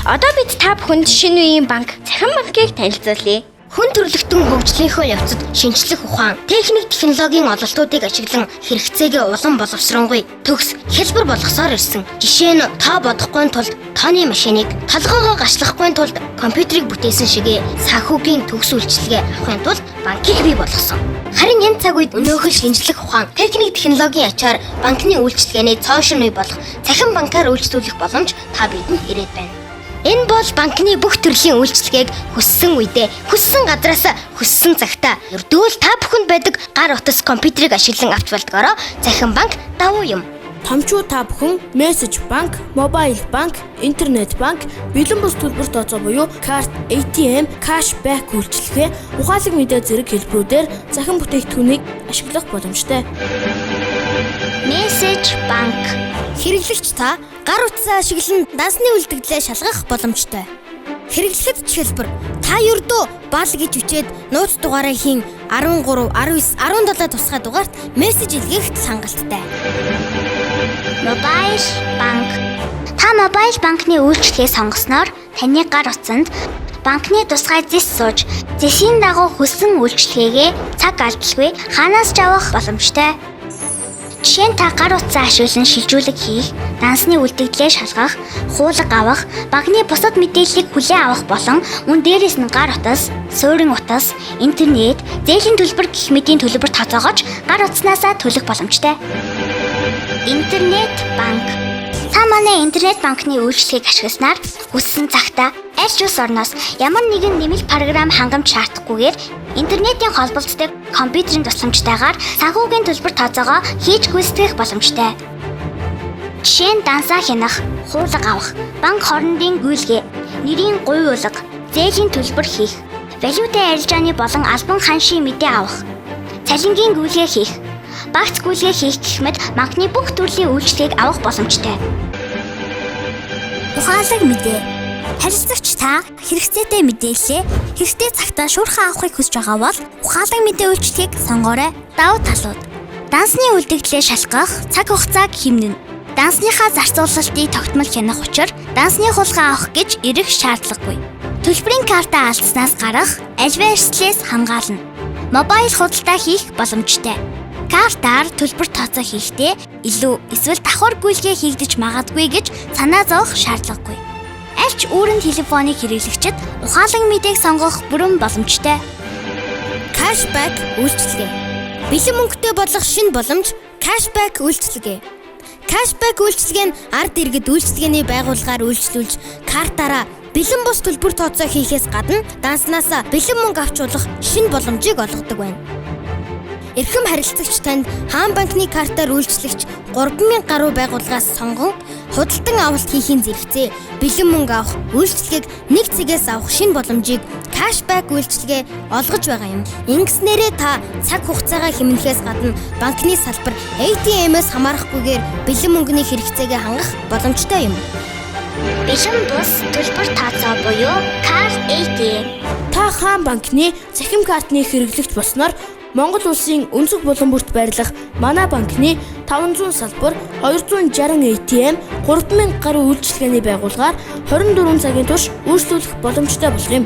Одоо бид та бүхэнд шинэ үеийн банк Цахим банкыг танилцуулъя. Хүн төрөлхтөн хөгжлийнхөө явцад шинжлэх ухаан, техник технологийн ололтуудыг ашиглан хэрэгцээгээ улам боловсронгуй төгс хэлбэр болгосоор ирсэн. Жишээ нь та бодохгүй тулд тооны машиныг, толгоогоо гашлахгүй тулд компьютерийг бүтээсэн шигээ санхүүгийн төгс үйлчилгээ авахын тулд банкыг бий болгосон. Харин энэ цаг үед өнөөхөл шинжлэх ухаан, техник технологийн ачаар банкны үйлчилгээний цоошин үе болох цахим банкаар үйлчлүүлэх боломж та бидэнд ирээд байна. Энэ бол банкны бүх төрлийн үйлчилгээг хүссэн үедээ, хүссэн газраас, хүссэн цагтаа ердөө та бүхэнд байдаг гар утас компьютерийг ашиглан авч болдгоороо Цахим банк давуу юм. Томчуу та бүхэн мессеж банк, мобайл банк, интернет банк, бэлэн бус төлбөр тооцоо буюу карт, ATM, кэшбэк үйлчилгээ, ухаалаг мэдээ зэрэг хэлбэрүүдээр захин бүтээгдэхүүнийг ашиглах боломжтой. Мессеж банк хэрэглэгч та гар утсаа ашиглан дансны үлдэгдлээ шалгах боломжтой. Хэрэглэхэд хэлбэр та ердөө бал гэж үчээд нууц дугаараа хийн 13, 19, 17 тусгай дугаарт мессеж илгээхэд хангалттай. Мобайл банк. Та мобайл банкны үйлчлэгээ сонгосноор таны гар утсанд банкны тусгай зэс сууж, зэсийн дагуу хүссэн үйлчлэгээгээ цаг алдалгүй хаанаас ч авах боломжтой. Жишээ нь та гар утсаа ашиглан шилжүүлэг хийх, дансны үлдэгдлээ шалгах, хуулга авах, банкны бусад мэдээллийг хүлээн авах болон мөн дээрээс нь гар утас, суурин утас, интернет, зээлийн төлбөр гэх мэтийн төлбөр тооцоогооч гар утаснаас төлөх боломжтой. Интернет банк. Та манай интернет банкны үйлчлэгийг ашигласнаар хүссэн цагтаа аль ч улс орноос ямар нэгэн нэмэлт програм хангамж шаардахгүйгээр интернетийн холбогддог компьютерийн тусламжтайгаар санхүүгийн төлбөр тооцоогоо хийж гүйцэтгэх боломжтой. Жишээ нь дансаа хянах, хуулга авах, банк хоорондын гүйлгээ, нэрийн гуйуулга, зээлийн төлбөр хийх, валютын арилжааны болон албан ханшийн мэдээ авах, цалингийн гүйлгээ хийх, багц гүйлгээ хийх гэх мэт банкны бүх төрлийн үйлчлэгийг авах боломжтой. Ухаалаг мэдээ. Харилцагч та хэрэгцээтэй мэдээллээ хэрэгтэй цагтаа шуурхай авахыг хүсэж байгаа бол ухаалаг мэдээ үйлчлэгийг сонгоорой. Давуу талууд. Дансны үлдэгдлээ шалгах, цаг хугацааг хэмнэнэ. Дансныхаа зарцуулалтыг тогтмол хянах учир дансны хулгай авах гэж ирэх шаардлагагүй. Төлбөрийн картаа алдснаас гарах альва эрсдлээс хамгаална. Мобайл худалдаа хийх боломжтой. Картаар төлбөр тооцоо хийхдээ илүү эсвэл давхар гүйлгээ хийгдэж магадгүй гэж санаа зовох шаардлагагүй. Аль ч үүрэн телефоныг хэрэглэгчид ухаалаг мэдээг сонгох бүрэн боломжтой. Кэшбэк үйлчилгээ. Бэлэн мөнгөтэй болох шинэ боломж кэшбэк үйлчилгээ. Кэшбэк үйлчилгээ нь ард иргэд үйлчилгээний байгууллагаар үйлчлүүлж картаараа бэлэн бус төлбөр тооцоо хийхээс гадна данснаас бэлэн мөнгө авч болох шинэ боломжийг олгодог байна. Эрхэм харилцагч танд хаан банкны картаар үйлчлэгч 3000 гаруй байгууллагаас сонгон худалдан авалт хийхин зэрэгцээ бэлэн мөнгө авах үйлчлэгийг нэг цэгээс авах шинэ боломжийг кэшбэк үйлчлэгээ олгож байгаа юм. Ингэснээрээ та цаг хугацаагаа хэмнэхээс гадна банкны салбар ATM-ээс хамаарахгүйгээр бэлэн мөнгөний хэрэгцээгээ хангах боломжтой юм. Бэлэн бус төлбөр тооцоо буюу карт ATM. Та хаан банкны цахим картны хэрэглэгч болсноор Монгол улсын өнцөг булан бүрт байрлах манай банкны 500 салбар, 260 ATM, 3000 гаруй үйлчилгээний байгууллагаар 24 цагийн турш үйлчлүүлэх боломжтой болох юм.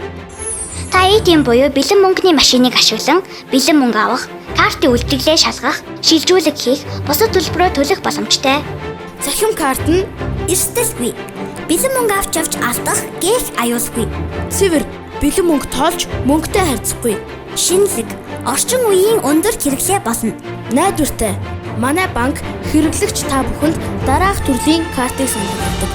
Та ATM буюу бэлэн мөнгөний машиныг ашиглан бэлэн мөнгө авах, картын үлдэгдлээ шалгах, шилжүүлэг хийх, бусад төлбөрөө төлөх боломжтой. Цахим карт нь эрсдэлгүй. Бэлэн мөнгө авч алдах гээх аюулгүй. цэвэр, бэлэн мөнгө тоолж мөнгөтэй харьцахгүй. Шинэлэг. Орчин үеийн өндөр хэрэглээ болно. Найдвартай. Манай банк хэрэглэгч та бүхэнд дараах төрлийн картыг сануулдаг.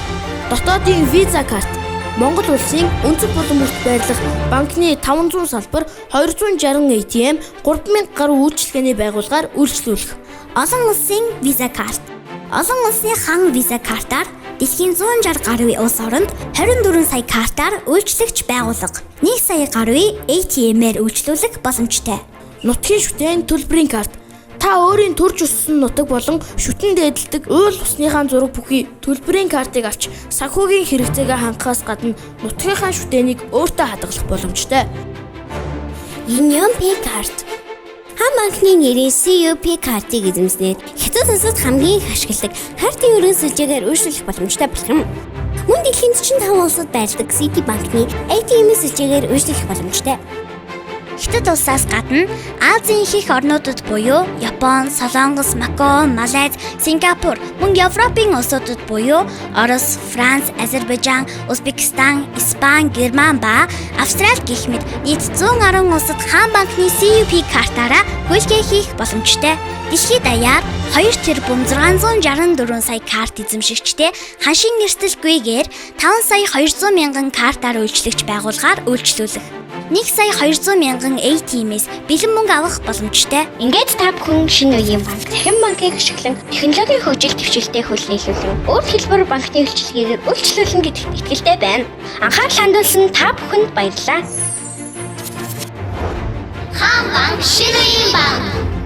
Дотоодын виза карт, Монгол улсын өнцөг булан бүрт байрлах банкны 500 салбар, 260 ATM, 3000 гаруй үйлчилгээний байгууллагаар үйлчлүүлэх. Олон улсын виза карт. Олон улсын хан виза картаар дэлхийн 160 гаруй улс оронд 24 сая картаар үйлчлэгч байгууллага, 1 сая гаруй ATM-ээр үйлчлүүлэх боломжтой. Нутгийн шүтээн төлбөрийн карт. Та өөрийн төрж өссөн нутаг болон шүтэн дээдэлдэг уул усныхаа зураг бүхий төлбөрийн картыг авч санхүүгийн хэрэгцээгээ хангахаас гадна нутгийнхаа шүтээнийг өөртөө хадгалах боломжтой. Union Pay карт. Хаан банкны нэрийн CUP картыг эзэмснээр хятад улсад хамгийн их ашигладаг картын өргөн сүлжээгээр өөрчлөх боломжтой болох юм. Мөн дэлхийн 45 улсад байрладаг City банкны ATM сүлжээгээр өөрчлөх боломжтой. Хятад улсаас гадна Азийн их орнуудад буюу Япон, Солонгос, Макао, Малайз, Сингапур, мөн Европын улсуудад буюу Орос, Франц, Азербайджан, Узбекистан, Испани, Герман ба Австрали гэх мэт нийт 110 улсад хаан банкны CUP картаараа хөлтэй хийх боломжтой. Дэлхийд даяар 2,664 сая карт эзэмшигчтэй ханшийн эрсдэлгүйгээр 5 сая 200 мянган картаар үйлчлэгч байгууллагаар үйлчлүүлэх. 1 сая 200 мянган ATM-с бэлэн мөнгө авах боломжтой. Ингээд та бүхэн шинэ үеийн банк, дахин банкыг ашиглан технологийн хөгжил дэвшилтэд хөл нийлүүлэн өөр хэлбэр банкны үйлчилгээгээр үйлчлүүлэн гэдэгт итгэлтэй байна. Анхаарал хандуулсан та бүхэнд баярлалаа. Хаан банк шинэ үеийн банк.